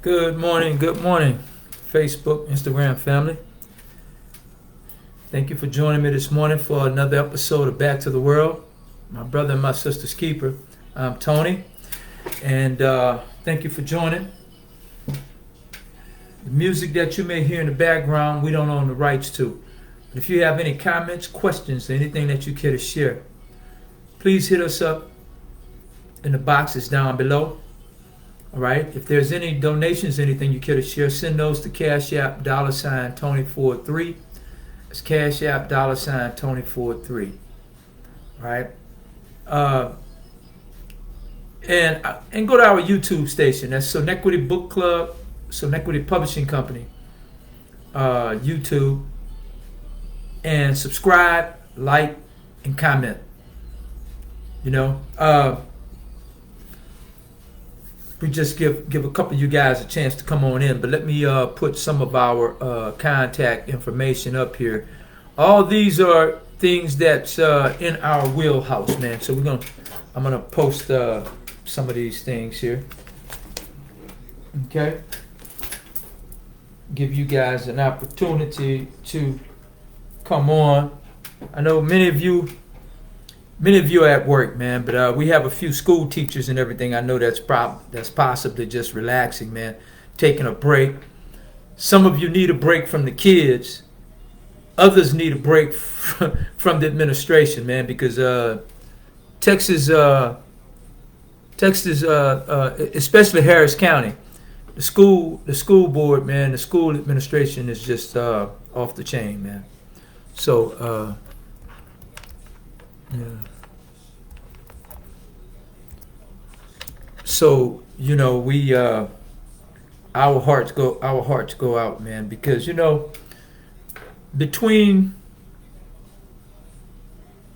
Good morning, Facebook, Instagram family. Thank you for joining me this morning for another episode of Back to the World. My brother and my sister's keeper. I'm Tony, and thank you for joining. The music that you may hear in the background, we don't own the rights to. But if you have any comments, questions, anything that you care to share, please hit us up in the boxes down below. All right. If there's any donations, anything you care to share, send those to Cash App $Tony43. It's Cash App $Tony43. All right. And go to our YouTube station. That's Sonetquity Bookclub, Sonetquity Publishing Company, YouTube, and subscribe, like, and comment. We just give a couple of you guys a chance to come on in, but let me put some of our contact information up here. All these are things that's in our wheelhouse, man. So I'm gonna post some of these things here. Okay, give you guys an opportunity to come on. I know many of you are at work, man, but we have a few school teachers and everything. I know that's possibly just relaxing, man, taking a break. Some of you need a break from the kids. Others need a break from the administration, man, because Texas, especially Harris County, the school board, man, the school administration is just off the chain, man. So, yeah. So we our hearts go out, man, because between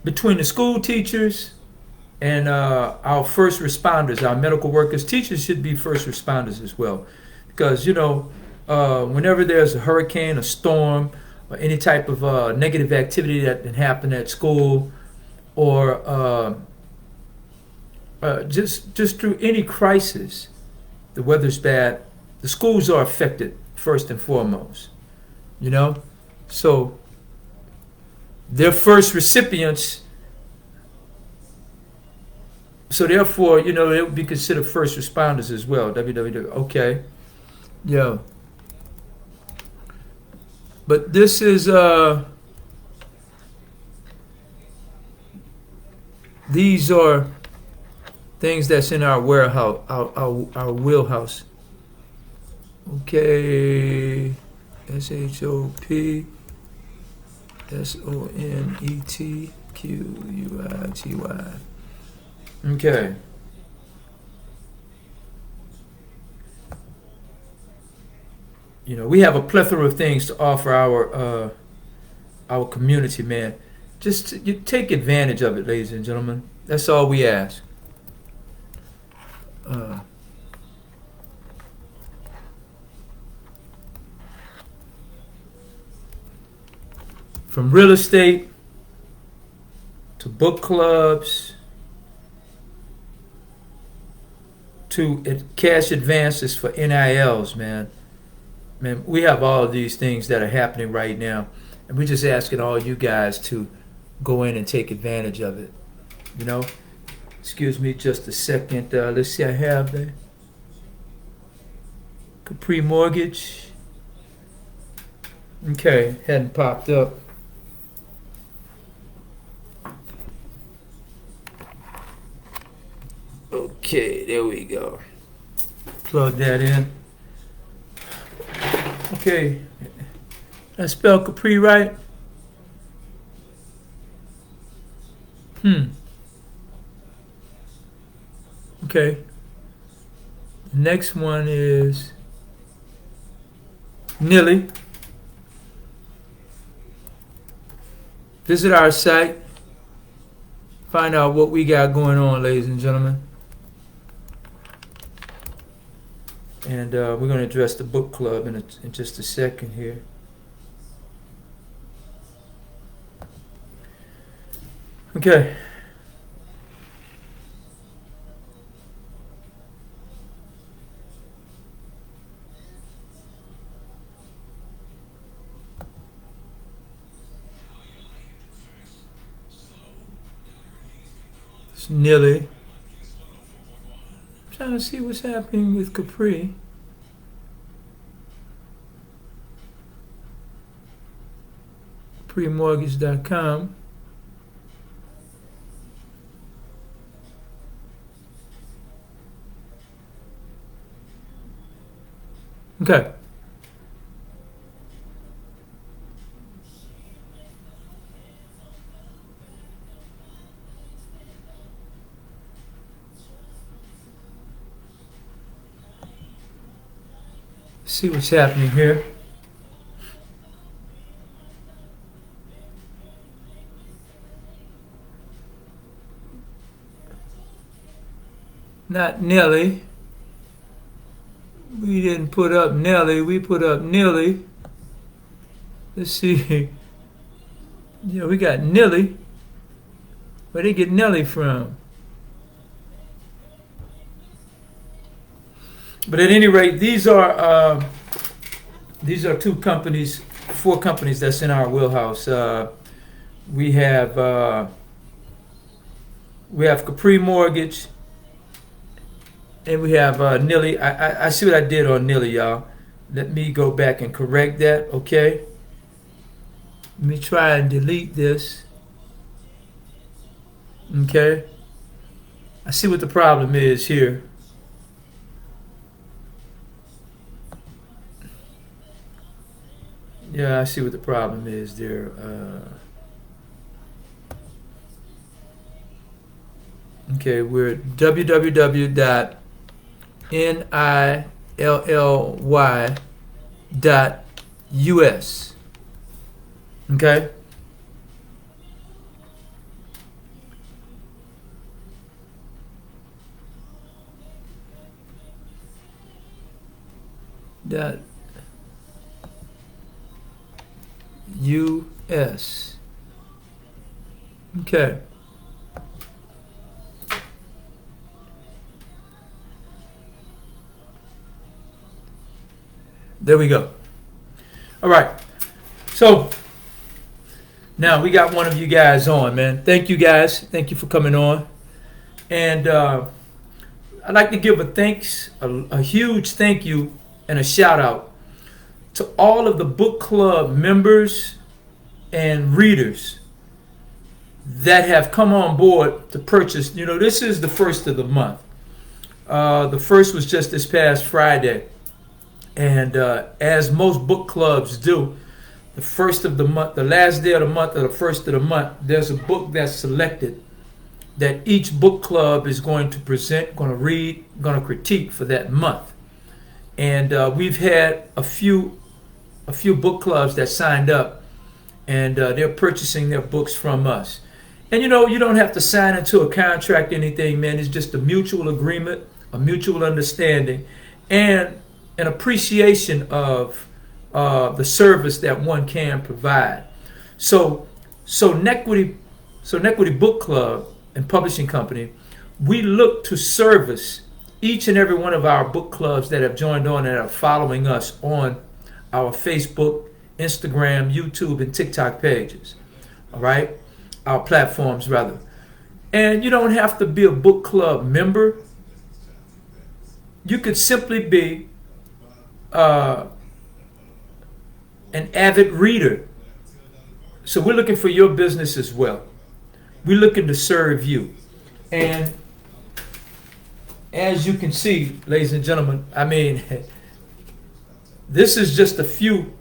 the school teachers and our first responders, our medical workers, teachers should be first responders as well, because whenever there's a hurricane, a storm, or any type of negative activity that can happen at school, or just through any crisis, the weather's bad, the schools are affected first and foremost. So they're first recipients. So therefore, they would be considered first responders as well. Okay, yeah. But this is these are things that's in our warehouse, our wheelhouse. Okay, SHOPSONETQUITY. Okay. We have a plethora of things to offer our community, man. Just you take advantage of it, ladies and gentlemen. That's all we ask. From real estate to book clubs to cash advances for NILs, man. Man, we have all of these things that are happening right now, and we're just asking all you guys to go in and take advantage of it. Excuse me just a second. Let's see, I have the Capri Mortgage. Okay, hadn't popped up. Okay, there we go. Plug that in. Okay, I spelled Capri right? Okay. The next one is Nilly. Visit our site. Find out what we got going on, ladies and gentlemen. And we're going to address the book club in just a second here. Okay. It's nearly. I'm trying to see what's happening with Capri. CapriMortgage.com. Okay. See what's happening here. Not nearly. We didn't put up Nelly, we put up nearly. Let's see. Yeah, we got Nelly. Where they get Nelly from? But at any rate, these are four companies that's in our wheelhouse. We have Capri Mortgage, and we have Nilly. I see what I did on Nilly, y'all. Let me go back and correct that, okay? Let me try and delete this. Okay? I see what the problem is here. Yeah, I see what the problem is there. Okay, we're at www.nilly.us. Okay? .us. Okay. There we go. All right. So now we got one of you guys on, man. Thank you guys. Thank you for coming on. And I'd like to give a huge thank you and a shout out to all of the book club members and readers that have come on board to purchase. You know, this is the first of the month. The first was just this past Friday. And as most book clubs do, the first of the month, the last day of the month or the first of the month, there's a book that's selected that each book club is going to present, going to read, going to critique for that month. And we've had a few book clubs that signed up, and they're purchasing their books from us. And you know, you don't have to sign into a contract or anything, man. It's just a mutual agreement, a mutual understanding, and an appreciation of the service that one can provide. So Sonetquity Book Club and Publishing Company, we look to service each and every one of our book clubs that have joined on and are following us on our Facebook, Instagram, YouTube, and TikTok pages. All right? Our platforms, rather. And you don't have to be a book club member. You could simply be an avid reader. So we're looking for your business as well. We're looking to serve you. And as you can see, ladies and gentlemen, I mean, this is just a few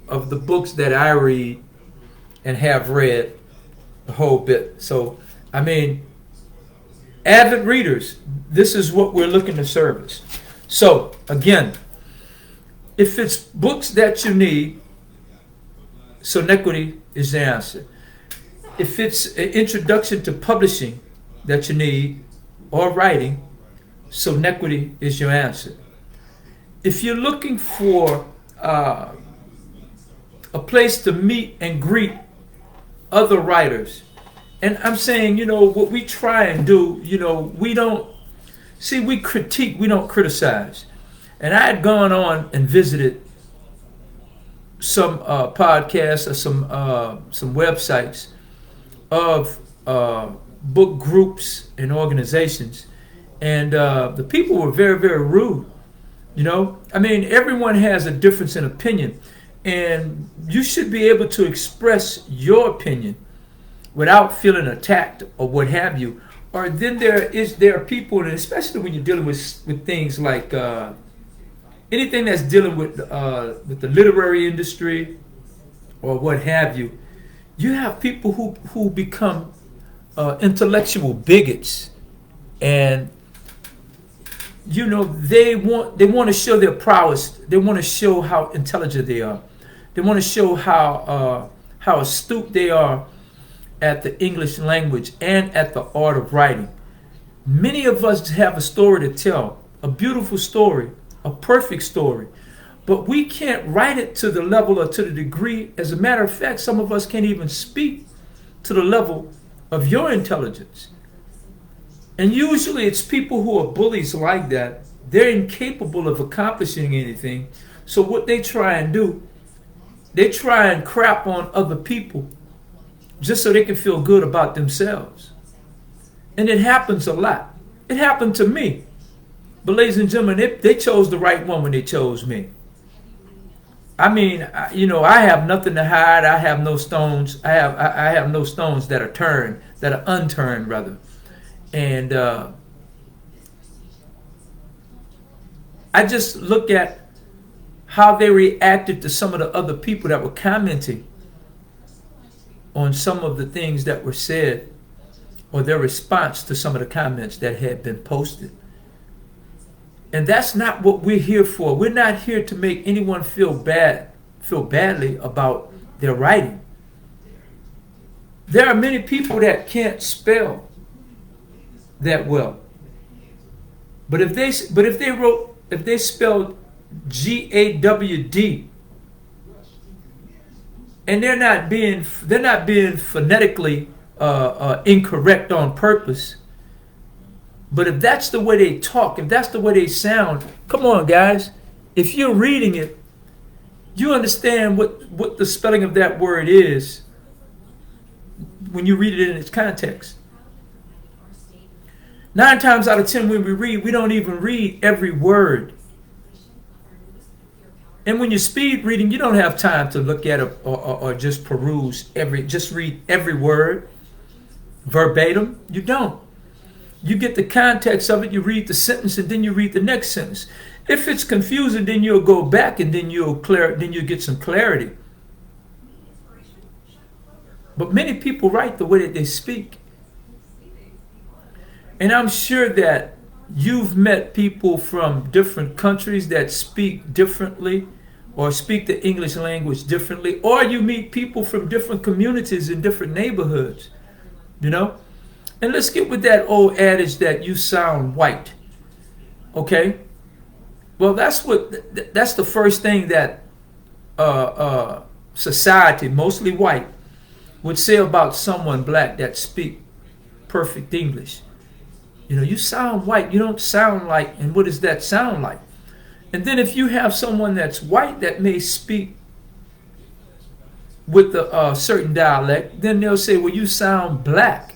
of the books that I read and have read the whole bit. So, I mean, avid readers, this is what we're looking to service. So, again, if it's books that you need, Sonetquity is the answer. If it's an introduction to publishing that you need or writing, Sonetquity is your answer. If you're looking for a place to meet and greet other writers, and I'm saying, you know, what we try and do, you know, we critique, we don't criticize. And I had gone on and visited some podcasts or some websites of book groups and organizations, and the people were very, very rude. You know, I mean, everyone has a difference in opinion, and you should be able to express your opinion without feeling attacked or what have you. Or then there are people, and especially when you're dealing with things like anything that's dealing with the literary industry or what have you. You have people who become intellectual bigots, and you know they want to show their prowess. They want to show how intelligent they are. They want to show how astute they are at the English language and at the art of writing. Many of us have a story to tell, a beautiful story, a perfect story, but we can't write it to the level or to the degree. As a matter of fact, some of us can't even speak to the level of your intelligence. And usually it's people who are bullies like that. They're incapable of accomplishing anything. So what they try and do, they try and crap on other people just so they can feel good about themselves. And it happens a lot. It happened to me. But ladies and gentlemen, they chose the right one when they chose me. I mean, you know, I have nothing to hide. I have no stones. I have no stones that are unturned rather. And I just look at how they reacted to some of the other people that were commenting on some of the things that were said, or their response to some of the comments that had been posted. And that's not what we're here for. We're not here to make anyone feel badly about their writing. There are many people that can't spell that well. But if they spelled GAWD, and they're not being phonetically incorrect on purpose. But if that's the way they talk, if that's the way they sound, come on, guys. If you're reading it, you understand what the spelling of that word is when you read it in its context. 9 times out of 10 when we read, we don't even read every word. And when you're speed reading, you don't have time to look at it or just peruse just read every word verbatim. You don't. You get the context of it, you read the sentence, and then you read the next sentence. If it's confusing, then you'll go back and then you'll get some clarity. But many people write the way that they speak. And I'm sure that you've met people from different countries that speak differently or speak the English language differently, or you meet people from different communities in different neighborhoods, you know? And let's get with that old adage that you sound white, okay? Well, that's the first thing that society, mostly white, would say about someone black that speak perfect English. You know, you sound white. You don't sound like, and what does that sound like? And then if you have someone that's white that may speak with a certain dialect, then they'll say, well, you sound black.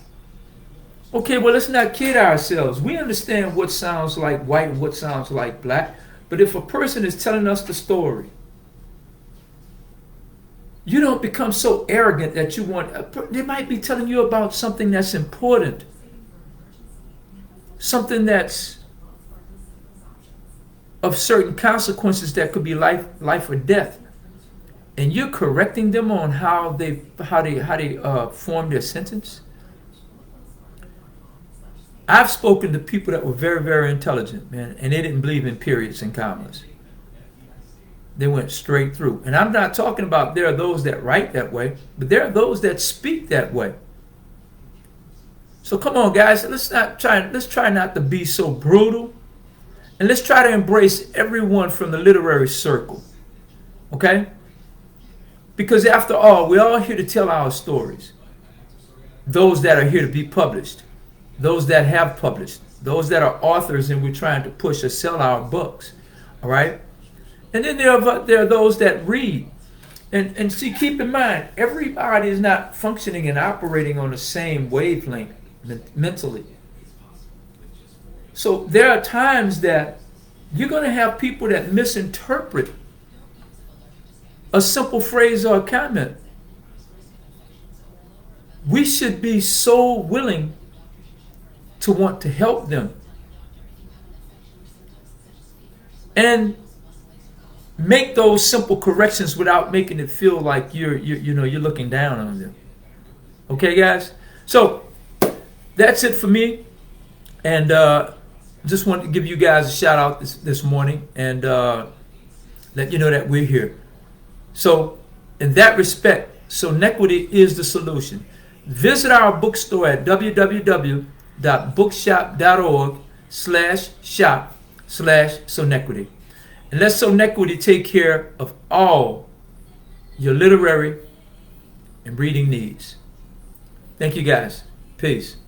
Okay, well, let's not kid ourselves. We understand what sounds like white and what sounds like black. But if a person is telling us the story, you don't become so arrogant that you want, they might be telling you about something that's important. Something that's of certain consequences that could be life or death, and you're correcting them on how they form their sentence. I've spoken to people that were very, very intelligent, man, and they didn't believe in periods and commas. They went straight through. And I'm not talking about there are those that write that way, but there are those that speak that way. So come on, guys, let's try not to be so brutal, and let's try to embrace everyone from the literary circle, okay? Because after all, we're all here to tell our stories. Those that are here to be published, those that have published, those that are authors and we're trying to push or sell our books, all right? And then there are those that read. And see, keep in mind, everybody is not functioning and operating on the same wavelength mentally. So there are times that you're going to have people that misinterpret a simple phrase or a comment. We should be so willing to want to help them and make those simple corrections without making it feel like you're looking down on them. Okay, guys? So that's it for me, and just wanted to give you guys a shout out this morning and let you know that we're here. So in that respect, Sonetquity is the solution. Visit our bookstore at www.bookshop.org/shop/Sonetquity. And let Sonetquity take care of all your literary and reading needs. Thank you, guys. Peace.